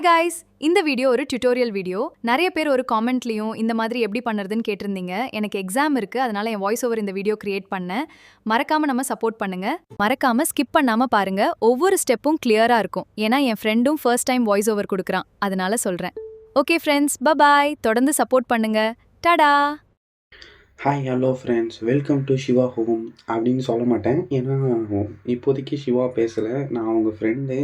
guys, இந்த video ஒரு tutorial video. நிறைய பேர் ஒரு காமெண்ட்லயும் இந்த மாதிரி எப்படி பண்ணுறதுன்னு கேட்டிருந்தீங்க. எனக்கு எக்ஸாம் இருக்கு, அதனால என் வாய்ஸ் ஓவர் இந்த வீடியோ கிரியேட் பண்ணேன். மறக்காம நம்ம சப்போர்ட் பண்ணுங்க. மறக்காம ஸ்கிப் பண்ணாம பாருங்க. ஒவ்வொரு ஸ்டெப்பும் கிளியரா இருக்கும். ஏன்னா என் ஃப்ரெண்டும் ஃபர்ஸ்ட் டைம் வாய்ஸ் ஓவர் கொடுக்குறான், அதனால சொல்றேன். ஓகே ஃப்ரெண்ட்ஸ், பபாய். தொடர்ந்து சப்போர்ட் பண்ணுங்க. டாடா. Hi hello friends, welcome to Siva home அப்படின்னு சொல்ல மாட்டேன். ஏன்னா இப்போதைக்கு சிவா பேசலை, நான் அவங்க ஃப்ரெண்டு.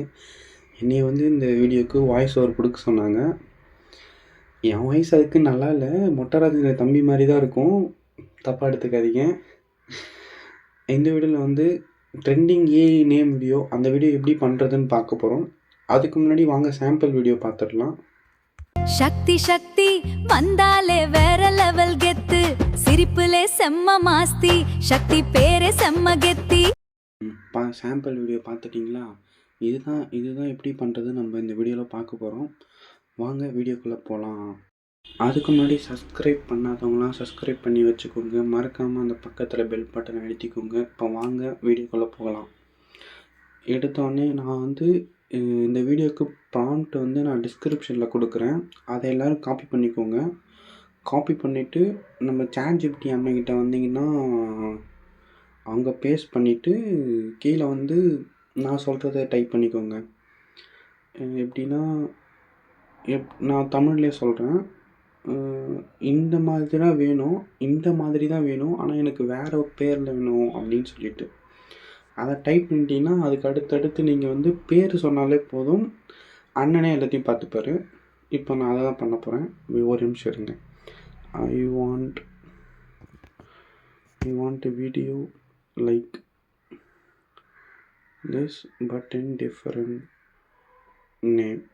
என்னை இந்த வீடியோவுக்கு வாய்ஸ் ஓவர் கொடுக்க சொன்னாங்க. என் வாய்ஸ் அதுக்கு நல்லா இல்லை, மொட்டராஜ தம்பி மாதிரி தான் இருக்கும், தப்பாக எடுத்துக்காதீங்க. இந்த வீடியோவில் ட்ரெண்டிங் ஏஐ நேம் வீடியோ, அந்த வீடியோ எப்படி பண்ணுறதுன்னு பார்க்க போகிறோம். அதுக்கு முன்னாடி வாங்க சாம்பிள் வீடியோ பார்த்துடலாம். சக்தி சக்தி வந்தாலே வேற லெவல் கெத்து, சிரிப்புலே செம்ம மாஸ்தி, சக்தி பேரே செம்ம கெத்தி. Sample video பார்த்துட்டிங்களா? இதுதான் எப்படி பண்ணுறது நம்ம இந்த வீடியோவில் பார்க்க போகிறோம். வாங்க வீடியோக்குள்ளே போகலாம். அதுக்கு முன்னாடி சப்ஸ்கிரைப் பண்ணாதவங்களாம் சப்ஸ்கிரைப் பண்ணி வச்சுக்கோங்க. மறக்காமல் அந்த பக்கத்தில் பெல் பட்டன் அழுத்திக்கோங்க. இப்போ வாங்க வீடியோக்குள்ளே போகலாம். எடுத்தோடனே நான் இந்த வீடியோவுக்கு ப்ராம்ப்ட் நான் டிஸ்கிரிப்ஷனில் கொடுக்குறேன். அதை எல்லோரும் காப்பி பண்ணிக்கோங்க. காப்பி பண்ணிவிட்டு நம்ம ChatGPT அண்ணன்கிட்ட வந்தீங்கன்னா அவங்க பேஸ்ட் பண்ணிவிட்டு கீழே நான் சொல்கிறத டைப் பண்ணிக்கோங்க. எப்படின்னா நான் தமிழ்லேயே சொல்கிறேன். இந்த மாதிரி தான் வேணும், ஆனால் எனக்கு வேறு பேரில் வேணும் அப்படின்னு சொல்லிட்டு அதை டைப் பண்ணிட்டீங்கன்னா அதுக்கு அடுத்தடுத்து நீங்கள் பேர் சொன்னாலே போதும், அண்ணனே எல்லாத்தையும் பார்த்துப்பாரு. இப்போ நான் அதை தான் பண்ண போகிறேன். ஒரு நிமிஷம் இருங்க. I want a video like this but in different name.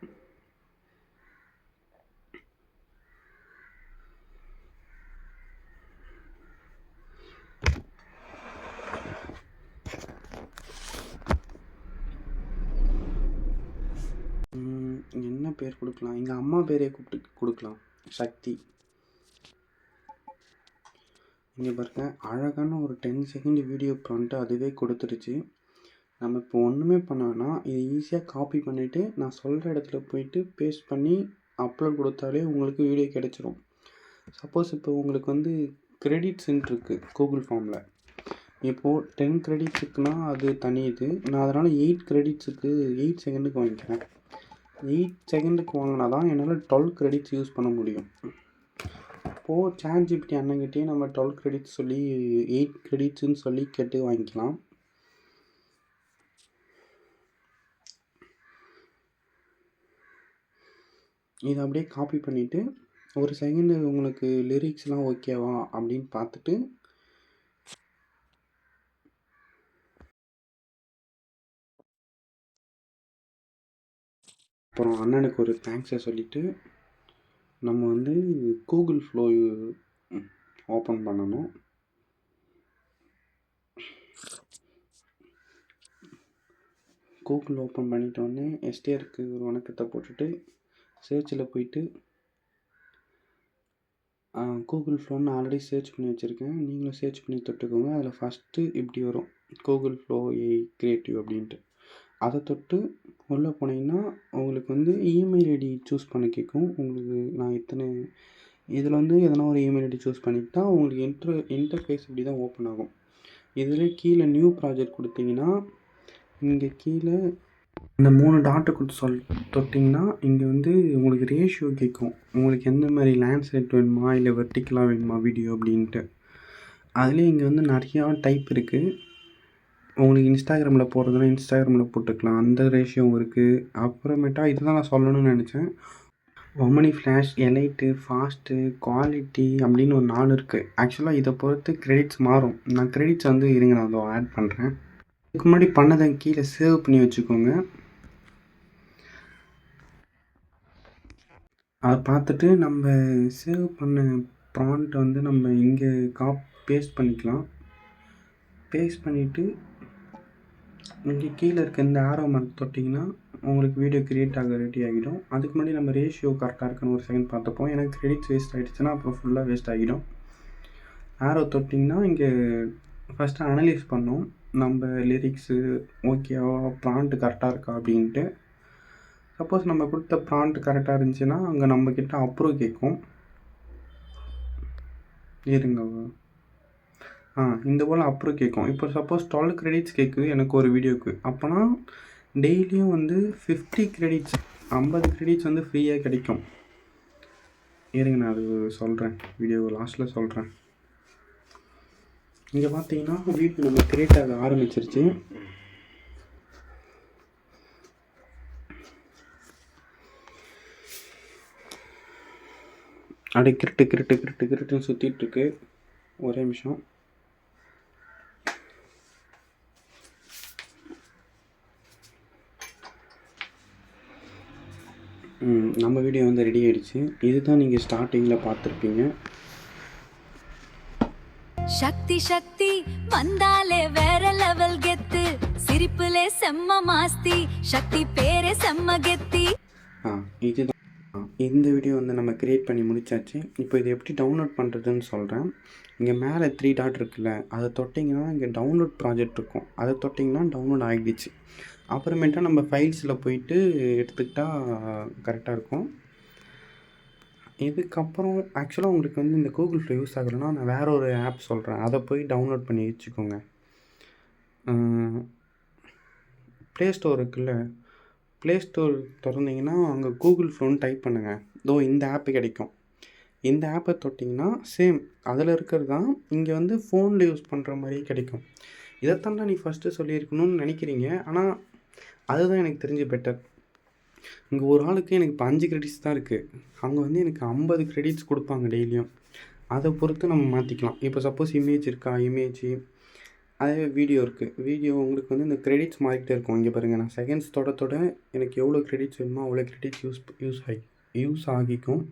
என்ன பேர் கொடுக்கலாம்? எங்கள் அம்மா பேரே கொடுக்கலாம், சக்தி. இங்கே பாருங்க, அழகான ஒரு 10 செகண்ட் வீடியோ ப்ராம்ப்ட் அதுவே கொடுத்துருச்சு. நம்ம இப்போ ஒன்றுமே பண்ணோன்னா இதை ஈஸியாக காப்பி பண்ணிவிட்டு நான் சொல்கிற இடத்துல போயிட்டு பேஸ்ட் பண்ணி அப்லோட் கொடுத்தாலே உங்களுக்கு வீடியோ கிடச்சிரும். சப்போஸ் இப்போ உங்களுக்கு கிரெடிட்ஸ்ன்னு இருக்குது கூகுள் ஃபார்மில். இப்போது 10 கிரெடிட்ஸுக்குன்னா அது தனி இது. நான் அதனால் 8 கிரெடிட்ஸுக்கு 8 செகண்டுக்கு வாங்கிக்கிறேன். 8 செகண்டுக்கு வாங்கினா தான் என்னால் 12 கிரெடிட்ஸ் யூஸ் பண்ண முடியும். இப்போது ChatGPT அண்ணங்கிட்டே நம்ம 12 கிரெடிட்ஸ் சொல்லி 8 கிரெடிட்ஸுன்னு சொல்லி கேட்டு வாங்கிக்கலாம். இதை அப்படியே காப்பி பண்ணிவிட்டு ஒரு செகண்டு உங்களுக்கு லிரிக்ஸ்லாம் ஓகேவா அப்படின்னு பார்த்துட்டு அப்புறம் அண்ணனுக்கு ஒரு தேங்க்ஸை சொல்லிவிட்டு நம்ம கூகுள் ஃப்ளோ ஓப்பன் பண்ணணும். கூகுள் ஓப்பன் பண்ணிட்டோடனே எஸ்டிஆருக்கு ஒரு வணக்கத்தை போட்டுட்டு சர்ச்சில் போயிட்டு கூகுள் ஃப்ளோன்னு ஆல்ரெடி சர்ச் பண்ணி வச்சுருக்கேன், நீங்களும் சர்ச் பண்ணி தொட்டுக்கோங்க. அதில் ஃபஸ்ட்டு இப்படி வரும், கூகுள் ஃப்ளோ ஏஐ கிரியேட்டிவ் அப்படின்ட்டு. அதை தொட்டு உள்ளே போனீங்கன்னா உங்களுக்கு இமெயில் ஐடி சூஸ் பண்ண கேட்கும். உங்களுக்கு நான் இதில் எதனா ஒரு இமெயில் ஐடி சூஸ் பண்ணிக்கிட்டா உங்களுக்கு இன்டர்ஃபேஸ் இப்படி தான் ஓப்பன் ஆகும். இதில் கீழே நியூ ப்ராஜெக்ட் கொடுத்தீங்கன்னா இங்கே கீழே இந்த 3 டாட்டை கொடுத்து தொட்டிங்கன்னா இங்கே உங்களுக்கு ரேஷியோ கேட்கும். உங்களுக்கு எந்த மாதிரி லேண்ட்ஸ்லைட் வேணுமா இல்லை வெர்டிக்கலாக வேணுமா வீடியோ அப்படின்ட்டு. அதுலேயே இங்கே நிறையா டைப் இருக்குது. உங்களுக்கு இன்ஸ்டாகிராமில் போடுறதுனா இன்ஸ்டாகிராமில் போட்டுக்கலாம், அந்த ரேஷியோவும் இருக்குது. அப்புறமேட்டா இதுதான் நான் சொல்லணும்னு நினச்சேன். ஒமனி ஃப்ளாஷ், எலைட்டு, ஃபாஸ்ட்டு, குவாலிட்டி அப்படின்னு ஒரு 4 இருக்குது. ஆக்சுவலாக இதை பொறுத்து கிரெடிட்ஸ் மாறும். நான் கிரெடிட்ஸ் இருங்க நான் அதை ஆட் பண்ணுறேன். இதுக்கு முன்னாடி பண்ணதை கீழே சேவ் பண்ணி வச்சுக்கோங்க. அதை பார்த்துட்டு நம்ம சேவ் பண்ண ப்ராம்ப்ட் நம்ம இங்கே பேஸ்ட் பண்ணிக்கலாம். பேஸ்ட் பண்ணிவிட்டு இங்கே கீழே இருக்க இந்த ஆரோ மார்க் தொட்டிங்கன்னா உங்களுக்கு வீடியோ க்ரியேட் ஆக ரெடி ஆகிடும். அதுக்கு முன்னாடி நம்ம ரேஷியோ கரெக்டாக இருக்குன்னு ஒரு செகண்ட் பார்த்துப்போம். எனக்கு கிரெடிட்ஸ் வேஸ்ட் ஆகிடுச்சுன்னா அப்புறம் ஃபுல்லாக வேஸ்ட் ஆகிடும். ஆரோ தொட்டிங்கன்னா இங்கே ஃபஸ்ட்டு அனலைஸ் பண்ணோம், நம்ம லிரிக்ஸு ஓகேவா, ப்ராம்ப்ட் கரெக்டாக இருக்கா அப்படின்ட்டு. சப்போஸ் நம்ம கொடுத்த ப்ராம்ப்ட் கரெக்டாக இருந்துச்சுன்னா அங்கே நம்மக்கிட்ட அப்ரூவ் கேட்கும். இருங்க. இந்த போல் அப்ரூவ் கேட்கும். இப்போ சப்போஸ் 12 கிரெடிட்ஸ் கேட்குது எனக்கு ஒரு வீடியோவுக்கு. அப்போனா டெய்லியும் வந்து 50 கிரெடிட்ஸ் 50 கிரெடிட்ஸ் வந்து ஃப்ரீயாக கிடைக்கும். இருங்க, நான் அது சொல்கிறேன், வீடியோ லாஸ்ட்டில் சொல்கிறேன். இங்கே பார்த்தீங்கன்னா வீடியோ நம்ம கிரியேட் ஆக ஆரம்பிச்சிருச்சு. அப்படியே கிரிட்டுன்னு சுற்றிட்டுருக்கு. ஒரே நிமிஷம். நம்ம வீடியோ வந்து ரெடி ஆகிடுச்சு. இதுதான் நீங்கள் ஸ்டார்டிங்கில் பார்த்துருப்பீங்க. சக்தி சக்தி வந்தாலே வேற லெவல் கெத்து, சிரிப்புலே செம்ம மாஸ்தி, சக்தி பேரே செம்ம கெத்தி. இதுதான் இந்த வீடியோ வந்து நம்ம க்ரியேட் பண்ணி முடிச்சாச்சு. இப்போ இது எப்படி டவுன்லோட் பண்ணுறதுன்னு சொல்கிறேன். இங்கே மேலே 3 டாட் இருக்குல்ல, அதை தொட்டிங்கன்னா இங்கே டவுன்லோட் ப்ராஜெக்ட் இருக்கும். அதை தொட்டிங்கன்னா டவுன்லோட் ஆகிடுச்சு. அப்புறமேட்டா நம்ம ஃபைல்ஸில் போயிட்டு எடுத்துக்கிட்டால் கரெக்டாக இருக்கும். இதுக்கப்புறம் ஆக்சுவலாக உங்களுக்கு வந்து இந்த கூகுள் ஃப்ளோ யூஸ் ஆகலைன்னா நான் வேறு ஒரு ஆப் சொல்கிறேன், அதை போய் டவுன்லோட் பண்ணி வச்சுக்கோங்க. ப்ளே ஸ்டோர் இருக்குல்ல, ப்ளே ஸ்டோர் திறந்தீங்கன்னா அங்கே கூகுள் ஃப்ளோன்னு டைப் பண்ணுங்கள். இந்த ஆப்பு கிடைக்கும். இந்த ஆப்பை தொட்டிங்கன்னா சேம் அதில் இருக்கிறது தான் இங்கே வந்து ஃபோனில் யூஸ் பண்ணுற மாதிரியே கிடைக்கும். இதைத்தாண்டா நீ ஃபஸ்ட்டு சொல்லியிருக்கணும்னு நினைக்கிறீங்க, ஆனால் அதுதான் எனக்கு தெரிஞ்ச பெட்டர். இங்கே ஒரு ஆளுக்கு எனக்கு இப்போ 5 கிரெடிட்ஸ் தான் இருக்குது. அங்கே வந்து எனக்கு 50 கிரெடிட்ஸ் கொடுப்பாங்க டெய்லியும். அதை பொறுத்து நம்ம மாற்றிக்கலாம். இப்போ சப்போஸ் இமேஜ் இருக்கா, அதே வீடியோ இருக்குது. வீடியோ உங்களுக்கு வந்து இந்த கிரெடிட்ஸ் மாறிக்கிட்டே இருக்கும். இங்கே பாருங்கள், நான் செகண்ட்ஸ் தொட எனக்கு எவ்வளோ கிரெடிட்ஸ் வேணுமோ அவ்வளோ கிரெடிட்ஸ் யூஸ் ஆகிக்கும்.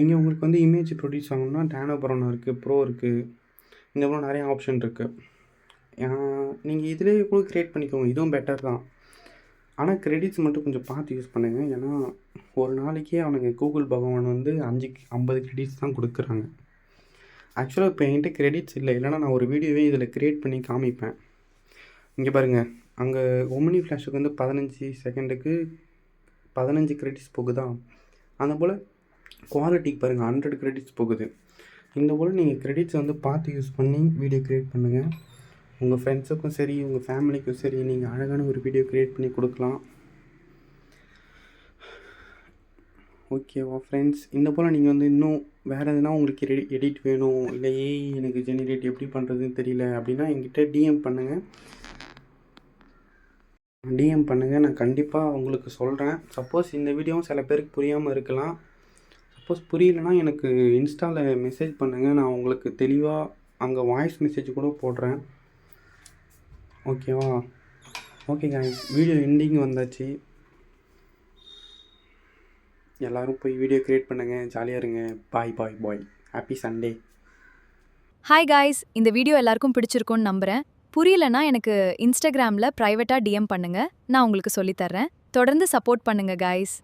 இங்கே உங்களுக்கு வந்து இமேஜ் ப்ரொடியூஸ் ஆகணும்னா டேனோ ப்ரௌன் இருக்குது, ப்ரோ இருக்குது, இந்த மாதிரி நிறைய ஆப்ஷன் இருக்குது. நீங்கள் இதிலே கூட க்ரியேட் பண்ணிக்கோங்க, இதுவும் பெட்டர் தான். ஆனால் கிரெடிட்ஸ் மட்டும் கொஞ்சம் பார்த்து யூஸ் பண்ணுங்கள். ஏன்னா ஒரு நாளைக்கே அவனுங்க கூகுள் பகவான் வந்து 50 கிரெடிட்ஸ் தான் கொடுக்குறாங்க. ஆக்சுவலாக இப்போ என்கிட்ட கிரெடிட்ஸ் இல்லை, இல்லைனா நான் ஒரு வீடியோவே இதில் க்ரியேட் பண்ணி காமிப்பேன். இங்கே பாருங்கள், அங்கே ஒமினி ஃப்ளாஷுக்கு வந்து 15 செகண்டுக்கு 15 கிரெடிட்ஸ் போகுதா, அந்த போல் குவாலிட்டிக்கு பாருங்கள் 100 கிரெடிட்ஸ் போகுது. இந்த போல் நீங்கள் கிரெடிட்ஸ் வந்து பார்த்து யூஸ் பண்ணி வீடியோ க்ரியேட் பண்ணுங்கள். உங்கள் ஃப்ரெண்ட்ஸுக்கும் சரி, உங்கள் ஃபேமிலிக்கும் சரி, நீங்கள் அழகான ஒரு வீடியோ க்ரியேட் பண்ணி கொடுக்கலாம். ஓகேவா ஃப்ரெண்ட்ஸ்? இந்த போல் நீங்கள் வந்து இன்னும் வேறு எதுனா உங்களுக்கு எடிட் வேணும், இல்லை எனக்கு ஜெனரேட் எப்படி பண்ணுறதுன்னு தெரியல அப்படின்னா என்கிட்ட டிஎம் பண்ணுங்கள். நான் கண்டிப்பாக உங்களுக்கு சொல்கிறேன். சப்போஸ் இந்த வீடியோவும் சில பேருக்கு புரியாமல் இருக்கலாம். சப்போஸ் புரியலைன்னா எனக்கு இன்ஸ்டாவில் மெசேஜ் பண்ணுங்கள், நான் உங்களுக்கு தெளிவாக அங்கே வாய்ஸ் மெசேஜ் கூட போடுறேன். ஓகேவா? ஓகே காய்ஸ், வீடியோ எண்டிங் வந்தாச்சு. எல்லோரும் போய் வீடியோ க்ரியேட் பண்ணுங்கள், ஜாலியாக இருங்க. Bye. Happy Sunday. Hi guys, இந்த வீடியோ எல்லாருக்கும் பிடிச்சிருக்கும்னு நம்புகிறேன். புரியலனா எனக்கு இன்ஸ்டாகிராமில் ப்ரைவேட்டாக டிஎம் பண்ணுங்கள், நான் உங்களுக்கு சொல்லித்தர்றேன். தொடர்ந்து சப்போர்ட் பண்ணுங்கள் காய்ஸ்.